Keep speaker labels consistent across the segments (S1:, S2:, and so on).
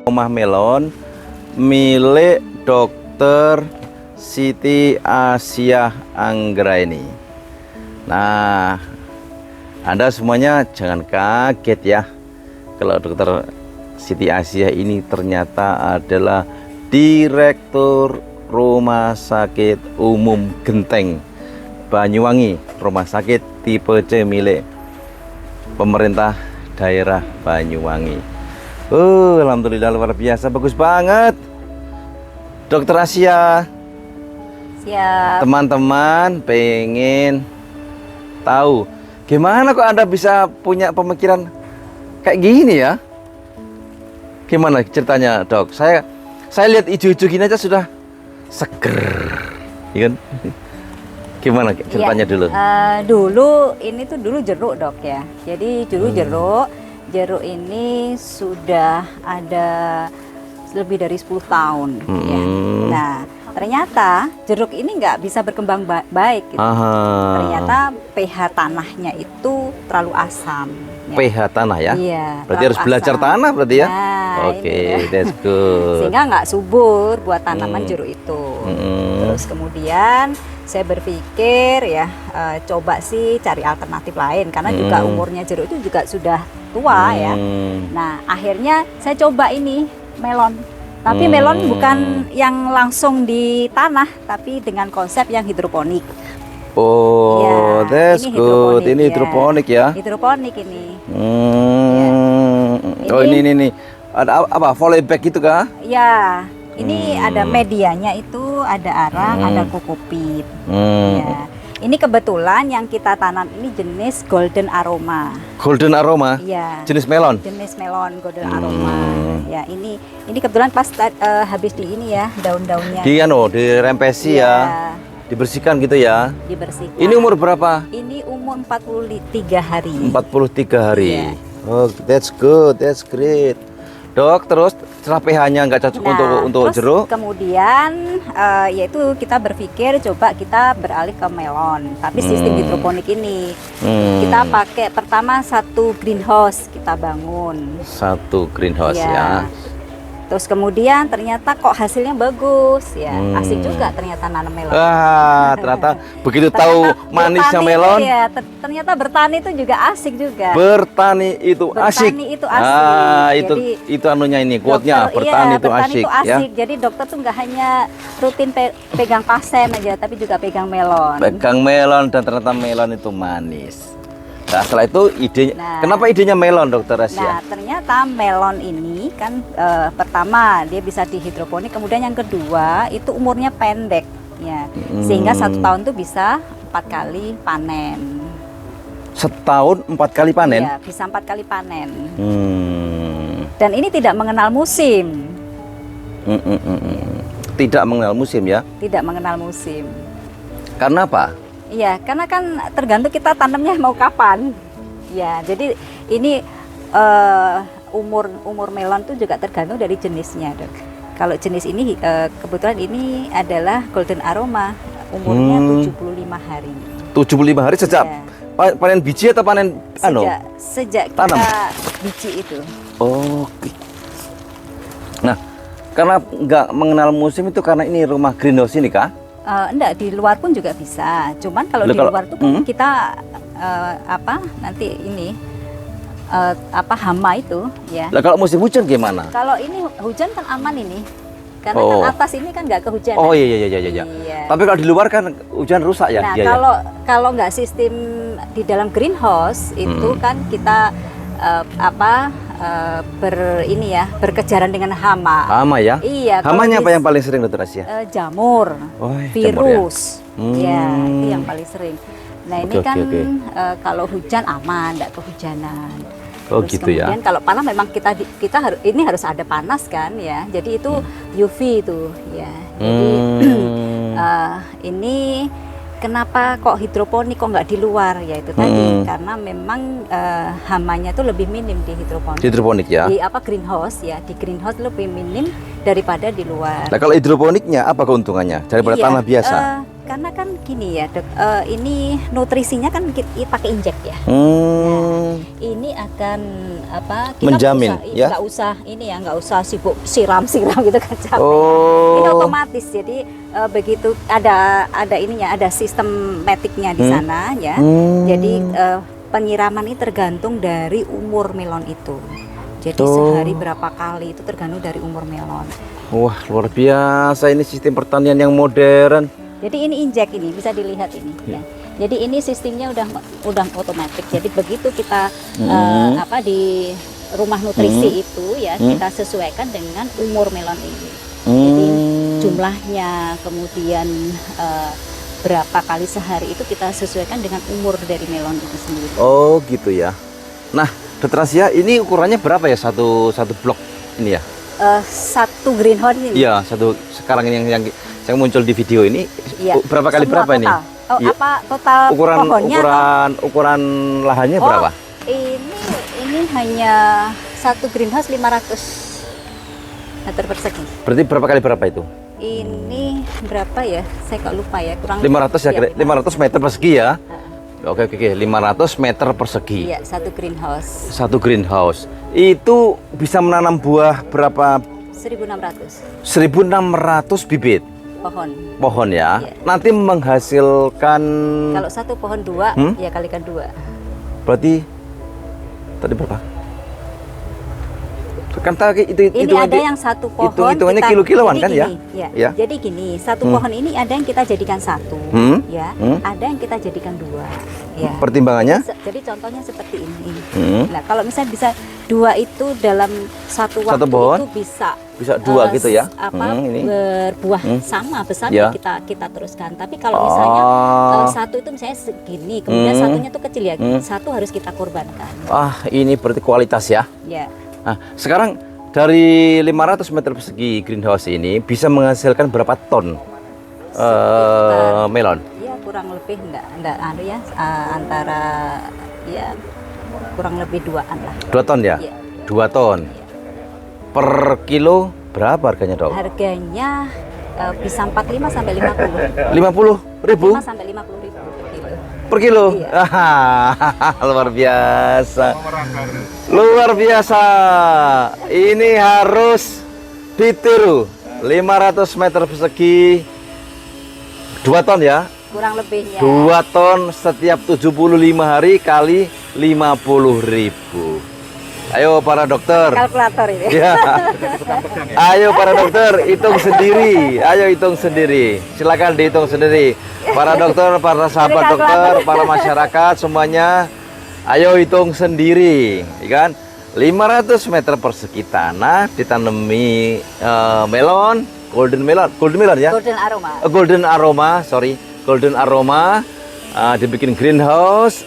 S1: Rumah melon milik Dokter Siti Asiyah Anggraini. Nah, Anda semuanya jangan kaget ya, kalau Dokter Siti Asiyah ini ternyata adalah Direktur Rumah Sakit Umum Genteng Banyuwangi, rumah sakit tipe C milik pemerintah daerah Banyuwangi. Alhamdulillah, luar biasa, bagus banget Dokter Asiyah.
S2: Siap.
S1: Teman-teman pengen tahu gimana kok Anda bisa punya pemikiran kayak gini ya? Gimana ceritanya, Dok? Saya lihat hijau-hijau gini aja sudah seger, ya kan? Gimana ceritanya dulu?
S2: Dulu ini tuh dulu jeruk, Dok, ya. Jadi dulu jeruk ini sudah ada lebih dari 10 tahun ya. Nah, ternyata jeruk ini nggak bisa berkembang baik gitu. Ternyata pH tanahnya itu terlalu asam ya.
S1: pH tanah ya?
S2: Iya,
S1: berarti harus belajar tanah berarti ya?
S2: Nah,
S1: Oke, that's good.
S2: Sehingga nggak subur buat tanaman jeruk itu. Terus kemudian saya berpikir ya, coba sih cari alternatif lain karena juga umurnya jeruk itu juga sudah tua ya. Nah, akhirnya saya coba ini melon. Tapi melon bukan yang langsung di tanah, tapi dengan konsep yang hidroponik.
S1: Oh,
S2: Ya,
S1: that's
S2: ini
S1: good.
S2: hidroponik,
S1: Ini
S2: ya.
S1: hidroponik ya?
S2: Hidroponik ini.
S1: Oh, ini. Ada apa? Volley bag gitu kah?
S2: Ya, ini ada medianya itu, ada arang, ada kokopit. Ya. Ini kebetulan yang kita tanam ini jenis golden aroma.
S1: Golden aroma?
S2: Iya.
S1: Jenis melon?
S2: Jenis melon golden aroma. Ya, ini kebetulan pas habis di ini ya, daun-daunnya.
S1: Dirempesi ya. Dibersihkan gitu ya.
S2: Dibersihkan.
S1: Ini umur berapa?
S2: Ini umur 43 hari.
S1: 43 hari.
S2: Iya.
S1: Oh, that's good. That's great. Dok, terus setelah pH-nya nggak cocok untuk
S2: terus
S1: jeruk?
S2: Kemudian yaitu kita berpikir coba kita beralih ke melon, tapi sistem hidroponik ini. Kita pakai pertama satu greenhouse kita bangun.
S1: Satu greenhouse ya.
S2: Terus kemudian ternyata kok hasilnya bagus ya, asik juga ternyata nanam melon.
S1: Ternyata begitu tahu manisnya melon.
S2: Ya, ternyata bertani itu juga asik juga.
S1: Bertani itu asik.
S2: Bertani itu asik.
S1: Itu anunya ini quote-nya, bertani itu asik ya.
S2: Jadi dokter tuh nggak hanya rutin pegang pasem aja, tapi juga pegang melon.
S1: Pegang melon dan ternyata melon itu manis. Nah, setelah itu idenya, kenapa idenya melon, Dokter Asiyah?
S2: Nah, ternyata melon ini kan pertama dia bisa di hidroponik, kemudian yang kedua itu umurnya pendek ya, sehingga 1 tahun tuh bisa 4 kali panen.
S1: Setahun 4 kali panen?
S2: Iya, bisa 4 kali panen. Dan ini tidak mengenal musim.
S1: Tidak mengenal musim ya? Tidak
S2: mengenal musim.
S1: Karena apa?
S2: Iya, karena kan tergantung kita tanamnya mau kapan. Ya, jadi ini umur melon tuh juga tergantung dari jenisnya, Dok. Kalau jenis ini kebetulan ini adalah golden aroma, umurnya 75 hari.
S1: 75 hari sejak panen biji atau panen
S2: sejak
S1: tanam?
S2: Kita biji itu.
S1: Oke. Nah, karena nggak mengenal musim itu karena ini rumah greenhouse ini kah?
S2: Enggak, di luar pun juga bisa. Cuman kalau di luar tuh kan kita nanti ini hama itu ya.
S1: Lah kalau musim hujan gimana?
S2: Kalau ini hujan kan aman ini. Karena kan atas ini kan nggak kehujanan.
S1: Oh iya. Tapi kalau di luar kan hujan rusak ya.
S2: Nah, kalau nggak sistem di dalam greenhouse itu kan kita berkejaran dengan hama.
S1: Hama ya?
S2: Iya.
S1: Hamanya apa yang paling sering, Dokter Asiyah?
S2: Jamur, virus.
S1: Jamur,
S2: ya, itu yang paling sering. Nah, ini kan kalau hujan aman, tidak kehujanan.
S1: Oh,
S2: terus
S1: gitu ya.
S2: Kemudian kalau panas memang kita harus ada panas kan ya. Jadi itu UV itu ya. Jadi ini kenapa kok hidroponik kok nggak di luar ya itu tadi karena memang hamanya tuh lebih minim di hidroponik.
S1: Hidroponik ya.
S2: Di greenhouse ya, di greenhouse lebih minim daripada di luar.
S1: Nah, kalau hidroponiknya apa keuntungannya daripada tanah biasa?
S2: Karena kan gini ya, Dok, ini nutrisinya kan kita pakai injek ya. Ini akan apa? Kita
S1: Menjamin, ya?
S2: Nggak usah ini ya, nggak usah sibuk siram-siram gitu kan capek.
S1: Oh.
S2: Ini otomatis, jadi begitu ada ininya, ada sistem metiknya di sana ya. Jadi penyiraman ini tergantung dari umur melon itu. Jadi sehari berapa kali itu tergantung dari umur melon.
S1: Wah, luar biasa ini sistem pertanian yang modern.
S2: Jadi ini injek, ini bisa dilihat ini ya. Jadi ini sistemnya udah otomatis. Jadi begitu kita apa di rumah nutrisi itu ya, kita sesuaikan dengan umur melon ini. Jadi jumlahnya, kemudian berapa kali sehari itu kita sesuaikan dengan umur dari melon itu sendiri.
S1: Oh, gitu ya. Nah, Dokter Asia, ini ukurannya berapa ya satu blok ini ya?
S2: Satu greenhouse ini.
S1: Iya, sekarang ini yang muncul di video ini berapa kali
S2: semua
S1: berapa
S2: total.
S1: ini?
S2: Oh,
S1: Ya.
S2: apa total pohonnya?
S1: Ukuran lahannya berapa?
S2: Ini hanya satu greenhouse 500 meter persegi.
S1: Berarti berapa kali berapa itu?
S2: Ini berapa ya? Saya kok lupa ya, kurang
S1: 500 ya,
S2: lebih,
S1: 500 meter persegi ya. Oke, 500 meter persegi.
S2: Iya, satu greenhouse.
S1: Satu greenhouse. Itu bisa menanam buah berapa?
S2: 1.600
S1: 1.600 bibit
S2: pohon
S1: ya.
S2: Iya.
S1: Nanti menghasilkan,
S2: kalau satu pohon 2 ya kalikan 2.
S1: berarti tadi berapa? Kan itu
S2: Ini ada yang satu pohon
S1: hitungannya
S2: kita-
S1: kilo-kiloan
S2: jadi
S1: kan ya?
S2: gini,
S1: Ya.
S2: Jadi gini, satu pohon ini ada yang kita jadikan satu, ya, ada yang kita jadikan 2, ya.
S1: Pertimbangannya?
S2: Jadi contohnya seperti ini.
S1: Hmm.
S2: Nah, kalau misalnya bisa 2 itu dalam satu waktu
S1: pohon?
S2: itu bisa
S1: 2 gitu ya?
S2: Ini berbuah sama besar
S1: Ya.
S2: kita teruskan. Tapi kalau misalnya satu itu misalnya segini, kemudian satunya tuh kecil ya, satu harus kita korbankan.
S1: Ini berarti kualitas ya.
S2: Ya.
S1: Nah, sekarang dari 500 meter persegi greenhouse ini bisa menghasilkan berapa ton melon?
S2: Ya kurang lebih enggak anu ya, antara ya kurang lebih 2-an lah.
S1: 2 ton ya?
S2: Iya.
S1: 2 ton. Per kilo berapa harganya, Dok?
S2: Harganya bisa 45 sampai 50.
S1: 50.000
S2: 5 sampai 50.000 per kilo.
S1: per kilo?
S2: Iya.
S1: Luar biasa. Luar biasa. Ini harus ditiru. 500 meter persegi 2 ton ya?
S2: Kurang lebih ya.
S1: 2 ton setiap 75 hari kali 50.000. Ayo para dokter.
S2: Kalkulator ini.
S1: Ya. Ayo para dokter, hitung sendiri. Ayo hitung sendiri. Silakan dihitung sendiri. Para dokter, para sahabat dokter, para masyarakat semuanya, ayo hitung sendiri, ya kan? 500 meter persegi tanah ditanami melon, golden melon ya?
S2: Golden aroma.
S1: Golden aroma, dibikin greenhouse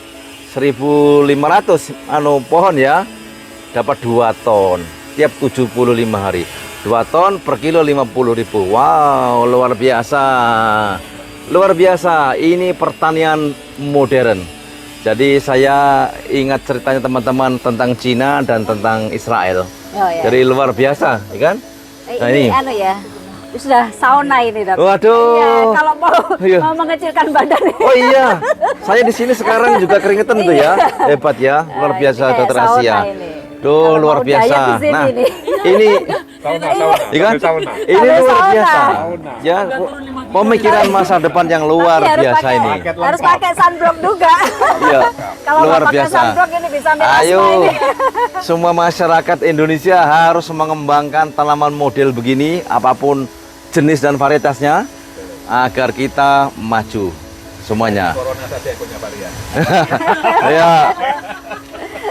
S1: 1.500 pohon ya. Dapat 2 ton tiap 75 hari. 2 ton per kilo 50.000. Wow, luar biasa. Luar biasa. Ini pertanian modern. Jadi saya ingat ceritanya teman-teman tentang Cina dan tentang Israel.
S2: Oh, ya.
S1: Jadi luar biasa, ya kan? Nah,
S2: ini anu ya. Sudah sauna ini, Dok.
S1: Waduh.
S2: Ya, kalau
S1: Iya.
S2: mau mengecilkan badan.
S1: Oh iya, saya di sini sekarang juga keringetan tuh ya, hebat ya, luar
S2: Nah,
S1: biasa
S2: ini kayak
S1: Dokter
S2: sauna
S1: Asia.
S2: ini.
S1: Tuh
S2: Kalau
S1: luar
S2: mau diet
S1: biasa.
S2: di sini
S1: Nah,
S2: nih.
S1: ini,
S3: Sauna.
S1: iya kan?
S3: Sauna.
S1: Ini
S2: Ada
S1: luar
S2: sauna.
S1: biasa. Ya, pemikiran masa depan yang luar
S2: Tapi harus
S1: biasa
S2: pakai-
S1: ini.
S2: Harus pakai sunblock juga.
S1: Iya,
S2: Kalau
S1: luar
S2: nggak pakai
S1: biasa.
S2: sunblock ini bisa melasma
S1: Ayo,
S2: ini.
S1: semua masyarakat Indonesia harus mengembangkan tanaman model begini, apapun jenis dan varietasnya, agar kita maju semuanya.
S3: Corona saja yang punya varian.
S1: Ya.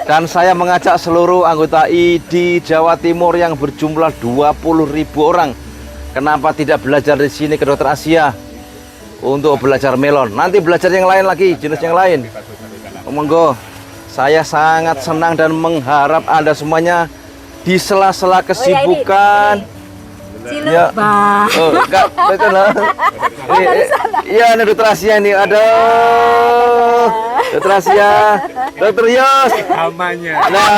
S1: Dan saya mengajak seluruh anggota ID Jawa Timur yang berjumlah 20.000 orang. Kenapa tidak belajar di sini ke Dokter Asia untuk belajar melon? Nanti belajar yang lain lagi, jenis yang lain. Monggo. Saya sangat senang dan mengharap Anda semuanya di sela-sela kesibukan. Ya.
S2: Bah.
S1: Oh, enggak, betul lah. Iya, ini Dokter Asia nih. Aduh. Dokter Asia, Dokter Yos.
S3: Namanya.
S1: Nah,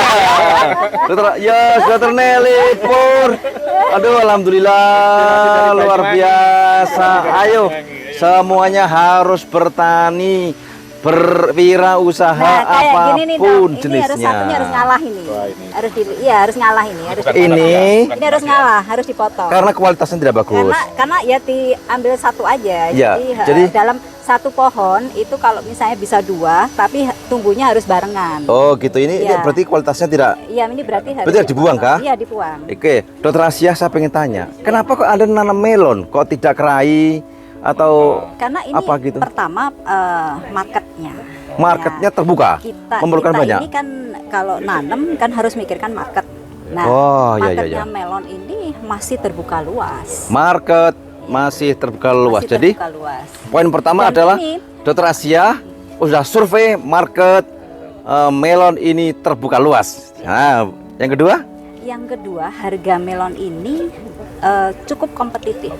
S1: Dokter Yos, Dokter Nelly Pur. Aduh, alhamdulillah luar biasa. Ayo, semuanya harus bertani, berwirausaha
S2: Nah, kayak gini nih, Dok.
S1: apapun
S2: Ini
S1: jenisnya.
S2: harus satunya harus ngalah ini.
S3: Wah, ini.
S2: Harus harus ngalah ini, harus
S3: Bukan
S1: Ini-
S3: kemasan ya, bukan
S2: ini harus
S3: kemasan.
S2: ngalah, harus dipotong.
S1: Karena kualitasnya tidak bagus.
S2: Karena ya diambil satu aja.
S1: Ya,
S2: Jadi,
S1: jadi-
S2: dalam satu pohon itu kalau misalnya bisa 2, tapi tumbuhnya harus barengan.
S1: Oh gitu, ini
S2: Iya.
S1: berarti kualitasnya tidak.
S2: Iya, ini berarti harus
S1: Berarti harus dibuang, kah?
S2: Iya, dibuang.
S1: Oke, Dokter Asia, saya pengen tanya, kenapa kok Anda nanam melon, kok tidak kerai atau
S2: Karena ini
S1: apa gitu?
S2: pertama marketnya.
S1: Marketnya
S2: Ya,
S1: terbuka,
S2: kita
S1: memerlukan banyak.
S2: ini kan kalau nanam kan harus mikirkan market. Nah,
S1: Oh, iya, iya,
S2: marketnya
S1: iya.
S2: melon ini masih terbuka luas.
S1: Market masih terbuka luas.
S2: Masih
S1: Jadi
S2: terbuka luas.
S1: poin pertama
S2: Dan
S1: adalah
S2: ini-
S1: Dokter Asia sudah survei market melon ini terbuka luas. Nah, yang kedua,
S2: Yang kedua, harga melon ini cukup kompetitif.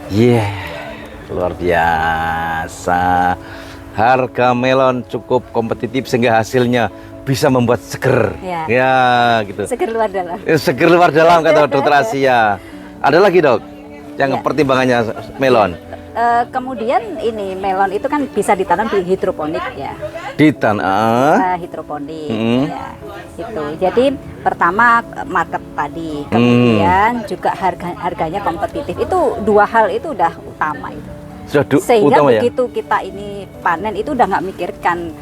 S1: luar biasa. Harga melon cukup kompetitif sehingga hasilnya bisa membuat seger.
S2: Ya.
S1: Ya, gitu.
S2: Seger luar dalam.
S1: Seger luar dalam kata Dokter Asia. Ada lagi, Dok, yang
S2: Ya.
S1: pertimbangannya melon
S2: Kemudian ini melon itu kan bisa ditanam di hidroponik ya.
S1: di tanah.
S2: Hidroponik
S1: Hmm.
S2: ya. Itu. Jadi pertama market tadi, kemudian juga harganya kompetitif. Itu 2 hal itu udah utama itu.
S1: Sudah
S2: Sehingga
S1: utama ya.
S2: begitu kita ini panen itu udah nggak mikirkan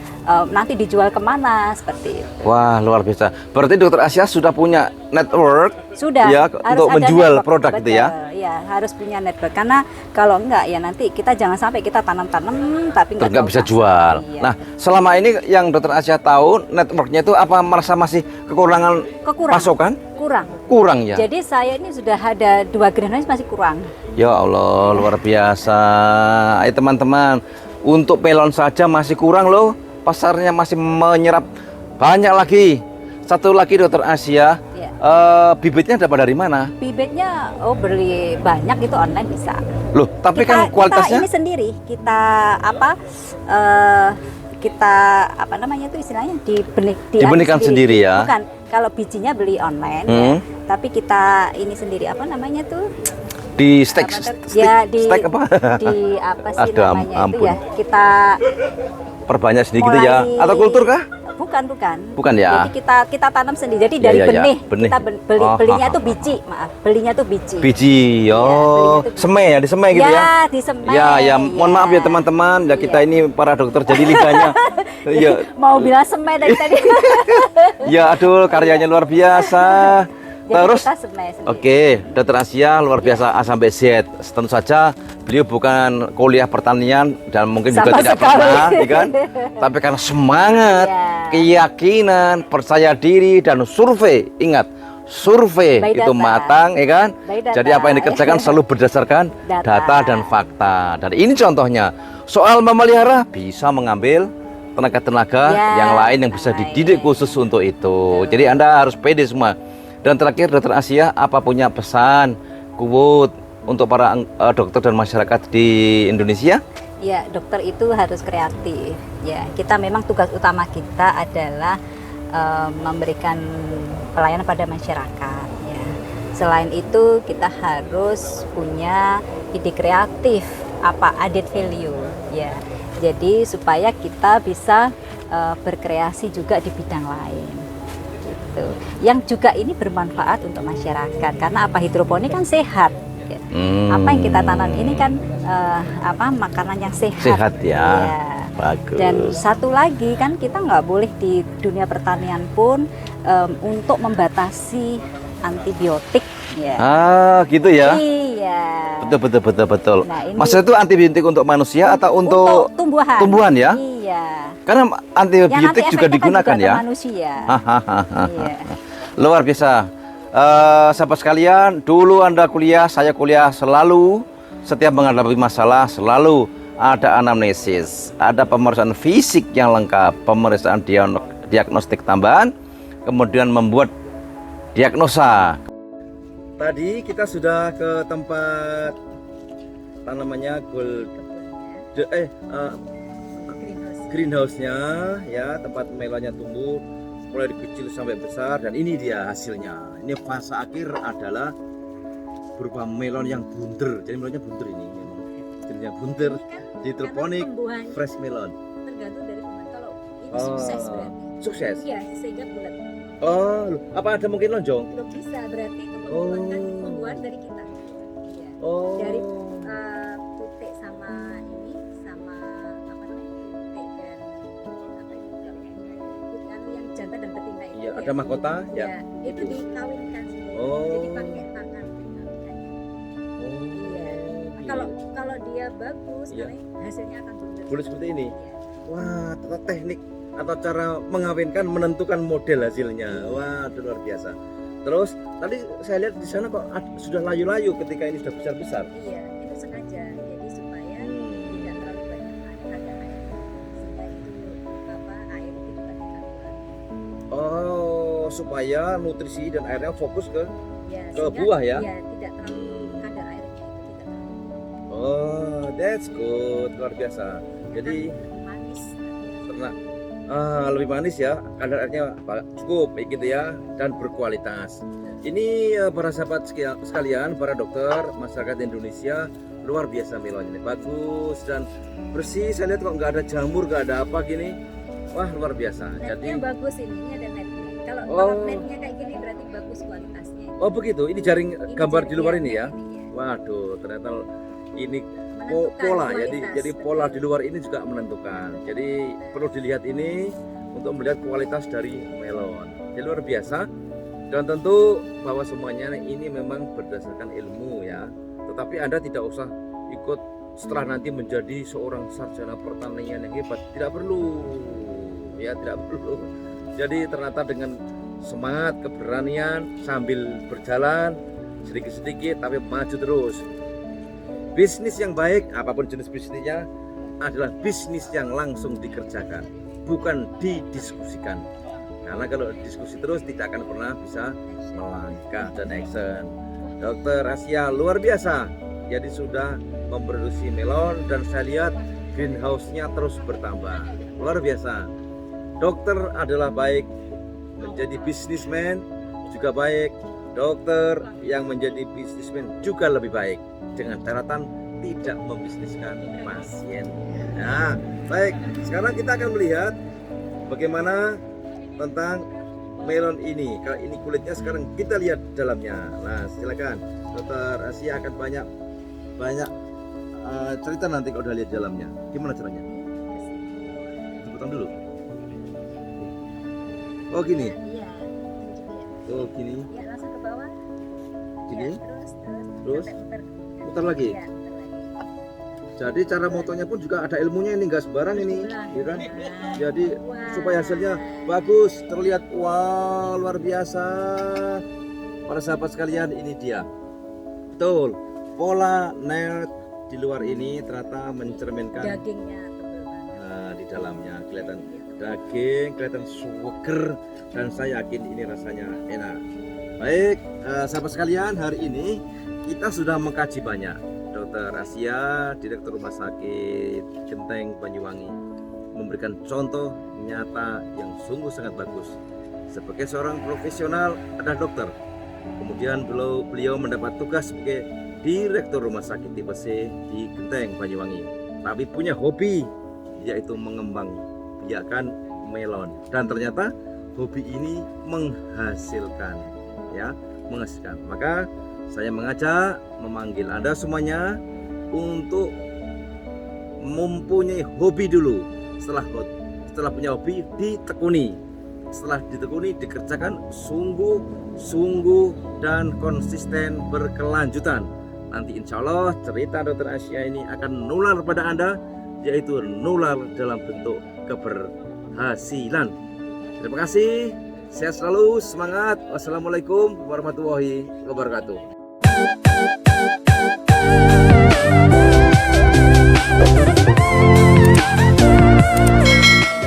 S2: nanti dijual kemana seperti itu.
S1: Wah, luar biasa. Berarti Dokter Asia sudah punya network
S2: Sudah
S1: ya
S2: harus
S1: untuk
S2: ada
S1: menjual
S2: network,
S1: produk
S2: betul,
S1: itu ya.
S2: Iya, harus punya network karena kalau enggak ya nanti kita jangan sampai kita tanam-tanam tapi
S1: Terus nggak bisa jual.
S2: Iya.
S1: Nah, selama ini yang Dokter Asia tahu networknya itu apa merasa masih kekurangan
S2: Kekurangan.
S1: pasokan?
S2: Kurang.
S1: Kurang ya.
S2: Jadi saya ini sudah ada 2 greenhouse masih kurang.
S1: Ya Allah, luar biasa. Ayo teman-teman, untuk melon saja masih kurang loh. Pasarnya masih menyerap banyak lagi. Satu lagi Dokter Asia,
S2: Ya.
S1: bibitnya dapat dari mana?
S2: Bibitnya beli banyak itu online bisa.
S1: Loh, tapi kan kualitasnya
S2: kita ini sendiri kita kita apa namanya itu istilahnya
S1: Dibenihkan sendiri ya?
S2: Bukan, kalau bijinya beli online ya, tapi kita ini sendiri apa namanya tuh?
S1: di steak,
S2: Apa tuh?
S1: steak,
S2: Ya, di
S1: steak apa?
S2: di apa sih
S1: Aduh,
S2: namanya itu
S1: ampun.
S2: ya? Kita
S1: Perbanyak sedikit ya?
S2: mulai-
S1: Atau kultur kah?
S2: Bukan.
S1: Bukan ya?
S2: Jadi kita tanam sendiri. Jadi
S1: Ya,
S2: dari
S1: ya, ya.
S2: benih.
S1: Benih.
S2: Kita belinya
S1: Oh,
S2: tuh biji, maaf. Belinya tuh biji.
S1: Biji, oh,
S2: belinya tuh-
S1: semai ya, di semai gitu ya?
S2: Di semai.
S1: Ya, mohon maaf ya teman-teman, ya kita
S2: Iya.
S1: ini para dokter jadi lidahnya. Ya,
S2: Mau bilang semai dari tadi.
S1: ya, aduh, karyanya luar biasa.
S2: Jadi
S1: Terus,
S2: kita semai sendiri.
S1: oke, Dokter Asia luar biasa A sampai Z. Tentu saja beliau bukan kuliah pertanian dan mungkin juga
S2: Sama
S1: tidak
S2: sekali.
S1: pernah, ya kan? Tapi karena semangat,
S2: Ya.
S1: keyakinan, percaya diri dan survei. Ingat, survei
S2: By
S1: itu
S2: data.
S1: matang, ya kan?
S2: By data.
S1: Jadi apa yang dikerjakan selalu berdasarkan
S2: Data.
S1: data dan fakta. Dan ini contohnya. Soal memelihara bisa mengambil tenaga-tenaga
S2: Ya,
S1: yang lain yang bisa
S2: lain.
S1: dididik khusus untuk itu. Jadi Anda harus pede semua. Dan terakhir Dokter Asia, apa punya pesan, quote untuk para dokter dan masyarakat di Indonesia?
S2: Ya, dokter itu harus kreatif. Ya, kita memang tugas utama kita adalah memberikan pelayanan pada masyarakat. Ya. Selain itu, kita harus punya ide kreatif, apa added value. Ya, jadi supaya kita bisa berkreasi juga di bidang lain. Gitu. Yang juga ini bermanfaat untuk masyarakat karena apa hidroponik kan sehat. Ya. Apa yang kita tanam ini kan apa makanan yang sehat.
S1: Sehat ya.
S2: Iya.
S1: Bagus.
S2: Dan satu lagi kan kita nggak boleh di dunia pertanian pun untuk membatasi antibiotik ya.
S1: Gitu ya.
S2: Iya.
S1: Betul.
S2: Nah, ini-
S1: Maksudnya itu antibiotik untuk manusia atau untuk
S2: tumbuhan?
S1: tumbuhan ya?
S2: Iya.
S1: Karena
S2: Yang nanti
S1: antibiotik juga
S2: efeknya kan
S1: digunakan
S2: juga
S1: ya.
S2: ke manusia. Iya.
S1: Luar biasa. Sahabat sekalian, dulu Anda kuliah, saya kuliah selalu setiap menghadapi masalah selalu ada anamnesis, ada pemeriksaan fisik yang lengkap, pemeriksaan diagnostik tambahan, kemudian membuat diagnosa. Tadi kita sudah ke tempat namanya greenhouse-nya ya, tempat melonnya tumbuh mulai dari kecil sampai besar, dan ini dia hasilnya. Ini fase akhir adalah berupa melon yang bunder. Jadi melonnya bunder ini memang jenisnya bunder hidroponik
S2: pembuahannya
S1: fresh melon.
S2: tergantung dari pembuahan. Kalau ini
S1: Oh,
S2: sukses berarti.
S1: sukses.
S2: Iya, sehingga bulat.
S1: Oh, loh, apa ada mungkin lonjong?
S2: Belum bisa berarti itu
S1: Oh.
S2: pembuahan dari kita. Iya.
S1: Oh.
S2: Dari putek sama ini sama apa namanya putek dan apa itu kalau yang jantan dan betina itu
S1: Iya,
S2: ya,
S1: ada mahkota, ya.
S2: itu dikawinkan sendiri.
S1: Oh.
S2: Jadi pakai tangan dikawinkan.
S1: Oh.
S2: Iya. Kalau dia bagus,
S1: Iya.
S2: nanti hasilnya akan
S1: Bulat seperti ini.
S2: Iya.
S1: Wah, ternyata teknik atau cara mengawinkan menentukan model hasilnya. Wah, itu luar biasa. Terus tadi saya lihat di sana kok sudah layu-layu ketika ini sudah besar-besar.
S2: Iya, itu sengaja. Jadi supaya tidak terlalu banyak ada air, sehingga itu air itu juga tidak kurang.
S1: Oh, supaya nutrisi dan airnya fokus ke
S2: Ya,
S1: Ke
S2: sehingga,
S1: buah ya?
S2: Iya, tidak terlalu kadar airnya itu tidak terlalu.
S1: Oh, that's good, luar biasa. Jadi
S2: Lebih manis.
S1: ternak lebih manis ya, kadar airnya cukup baik gitu ya, dan berkualitas. Ini para sahabat sekalian, para dokter, masyarakat Indonesia, luar biasa melon ini, bagus dan bersih. Saya lihat kok nggak ada jamur, nggak ada apa gini. Wah, luar biasa.
S2: Netnya
S1: Jadi
S2: bagus ini ada netnya. Kalau
S1: Oh.
S2: netnya kayak gini berarti bagus kualitasnya.
S1: oh begitu, ini jaring
S2: Ini
S1: gambar
S2: jadi
S1: di luar
S2: net
S1: ini ya.
S2: ini ya.
S1: Waduh, ternyata ini
S2: Menentukan
S1: pola
S2: kualitas,
S1: jadi
S2: betul.
S1: pola di luar ini juga menentukan. Jadi perlu dilihat ini untuk melihat kualitas dari melon. Jadi luar biasa. Dan tentu bahwa semuanya ini memang berdasarkan ilmu ya. Tetapi Anda tidak usah ikut setelah nanti menjadi seorang sarjana pertanian yang hebat, tidak perlu. Ya, tidak perlu. Jadi ternyata dengan semangat, keberanian sambil berjalan sedikit-sedikit tapi maju terus. Bisnis yang baik, apapun jenis bisnisnya, adalah bisnis yang langsung dikerjakan, bukan didiskusikan. Karena kalau diskusi terus tidak akan pernah bisa melangkah dan action. Dokter Asia luar biasa. Jadi sudah memproduksi melon dan saya lihat greenhouse-nya terus bertambah. Luar biasa. Dokter adalah baik, menjadi bisnismen juga baik. Dokter yang menjadi bisnismen juga lebih baik, dengan catatan tidak membisniskan pasien. Nah, baik. Sekarang kita akan melihat bagaimana tentang melon ini. Kalau ini kulitnya, sekarang kita lihat dalamnya. Nah, silakan. Dokter Asia akan banyak cerita nanti kalau udah lihat dalamnya. Gimana caranya? Dipotong dulu. Oh gini.
S2: Iya.
S1: Oh gini.
S2: Ya, langsung ke bawah.
S1: Gini.
S2: Ya,
S1: Terus?
S2: sampai muter.
S1: Putar lagi.
S2: Iya, muter lagi.
S1: Jadi cara motonya pun juga ada ilmunya ini, nggak sembarang ini, ya kan? Jadi
S2: Wah.
S1: supaya hasilnya bagus, terlihat wah luar biasa. Para sahabat sekalian, ini dia. Betul. Pola net di luar ini ternyata mencerminkan
S2: Dagingnya tebal banget.
S1: di dalamnya kelihatan daging, kelihatan seger, dan saya yakin ini rasanya enak. Baik, sahabat sekalian, hari ini kita sudah mengkaji banyak. Dokter Asia, Direktur Rumah Sakit Genteng Banyuwangi, memberikan contoh nyata yang sungguh sangat bagus. Sebagai seorang profesional adalah dokter, kemudian beliau mendapat tugas sebagai Direktur Rumah Sakit tipe C di Genteng Banyuwangi, tapi punya hobi yaitu mengembang biakan melon, dan ternyata hobi ini menghasilkan, ya, menghasilkan. Maka saya mengajak, memanggil Anda semuanya untuk mempunyai hobi dulu. Setelah punya hobi, ditekuni. Setelah ditekuni, dikerjakan sungguh dan konsisten berkelanjutan. Nanti insya Allah cerita Dokter Asia ini akan nular pada Anda, yaitu nular dalam bentuk keberhasilan. Terima kasih, sehat selalu, semangat. Wassalamualaikum warahmatullahi wabarakatuh.